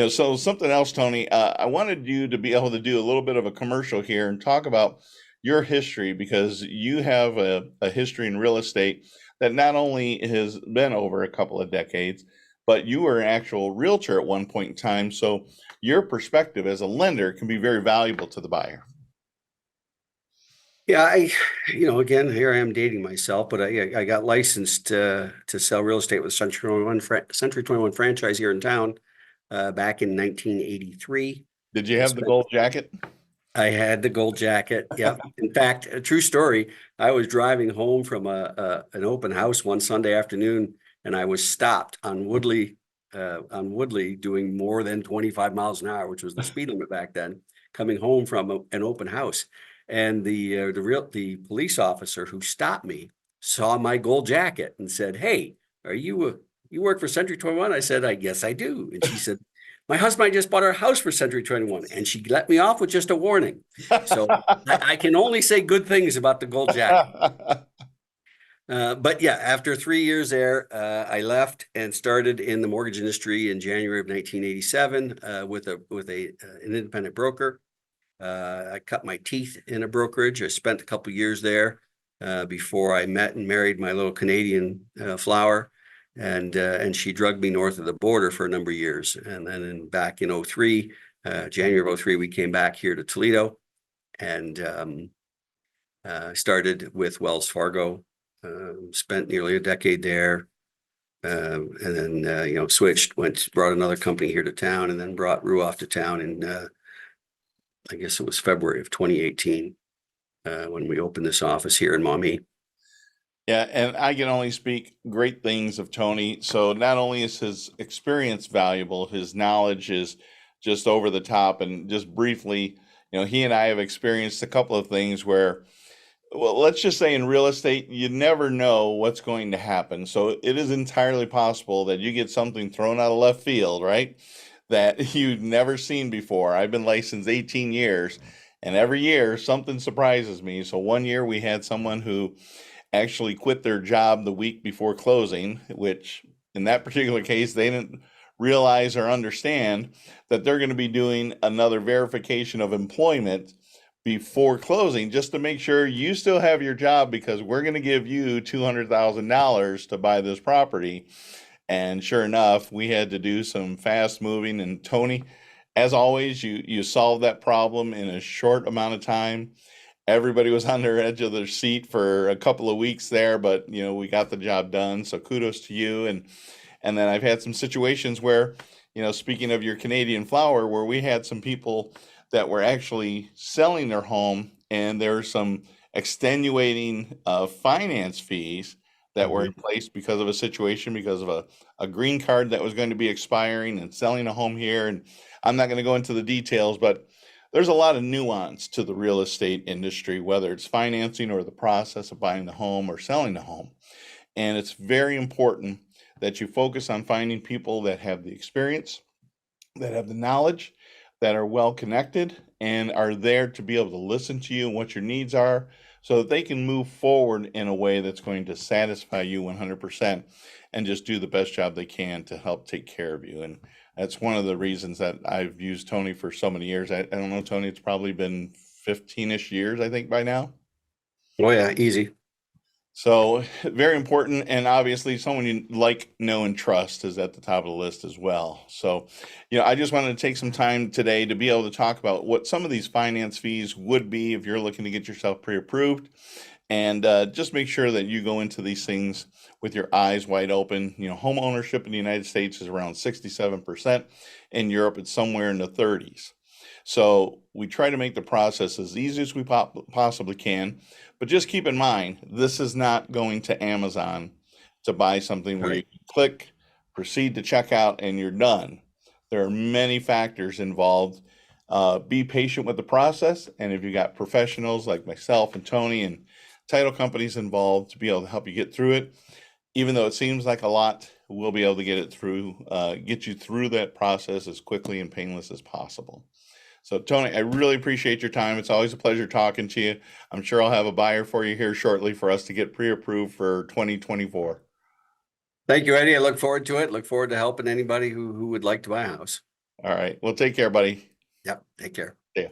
So something else, Tony, I wanted you to be able to do a little bit of a commercial here and talk about your history because you have a history in real estate that not only has been over a couple of decades, but you were an actual realtor at one point in time. So your perspective as a lender can be very valuable to the buyer. Yeah, again, here I am dating myself, but I got licensed to sell real estate with Century 21 franchise here in town back in 1983. Did you I have the spent gold jacket? I had the gold jacket. Yep. In fact, a true story. I was driving home from an open house one Sunday afternoon, and I was stopped on Woodley doing more than 25 miles an hour, which was the speed limit back then, coming home from an open house. And the police officer who stopped me saw my gold jacket and said, "Hey, are you work for Century 21?" I said, "I guess I do." And she said, "My husband, I just bought our house for Century 21." And she let me off with just a warning. So I can only say good things about the gold jacket. But yeah, after 3 years there, I left and started in the mortgage industry in January of 1987 with an independent broker. I cut my teeth in a brokerage. I spent a couple years there before I met and married my little Canadian flower, and she drugged me north of the border for a number of years. And then back in '03, January of '03, we came back here to Toledo and started with Wells Fargo. Spent nearly a decade there, and then switched, brought another company here to town, and then brought Ruoff to town in I guess it was February of 2018 when we opened this office here in Maumee. Yeah, and I can only speak great things of Tony. So not only is his experience valuable, his knowledge is just over the top. And just briefly, he and I have experienced a couple of things where, well, let's just say in real estate, you never know what's going to happen. So it is entirely possible that you get something thrown out of left field, right? That you've never seen before. I've been licensed 18 years, and every year something surprises me. So one year we had someone who actually quit their job the week before closing, which in that particular case, they didn't realize or understand that they're going to be doing another verification of employment before closing just to make sure you still have your job because we're going to give you $200,000 to buy this property. And sure enough, we had to do some fast moving. And Tony, as always, you solved that problem in a short amount of time. Everybody was on their edge of their seat for a couple of weeks there, but we got the job done. So kudos to you. And then I've had some situations where, speaking of your Canadian flower, where we had some people that were actually selling their home, and there were some extenuating finance fees that were in Mhm. place because of a situation, because of a green card that was going to be expiring and selling a home here. And I'm not going to go into the details, but there's a lot of nuance to the real estate industry, whether it's financing or the process of buying the home or selling the home. And it's very important that you focus on finding people that have the experience, that have the knowledge, that are well connected, and are there to be able to listen to you and what your needs are so that they can move forward in a way that's going to satisfy you 100% and just do the best job they can to help take care of you. And that's one of the reasons that I've used Tony for so many years. I don't know, Tony, it's probably been 15-ish years, I think, by now. Oh yeah, easy. So very important, and obviously someone you like, know, and trust is at the top of the list as well. So, I just wanted to take some time today to be able to talk about what some of these finance fees would be if you're looking to get yourself pre-approved, and just make sure that you go into these things with your eyes wide open. Home ownership in the United States is around 67%. In Europe, it's somewhere in the 30s. So we try to make the process as easy as we possibly can. But just keep in mind, this is not going to Amazon to buy something where you Right. click, proceed to checkout, and you're done. There are many factors involved. Be patient with the process. And if you got professionals like myself and Tony and title companies involved to be able to help you get through it, even though it seems like a lot, we'll be able to get you through that process as quickly and painless as possible. So, Tony, I really appreciate your time. It's always a pleasure talking to you. I'm sure I'll have a buyer for you here shortly for us to get pre-approved for 2024. Thank you, Eddie. I look forward to it. Look forward to helping anybody who would like to buy a house. All right. Well, take care, buddy. Yep. Take care. See ya.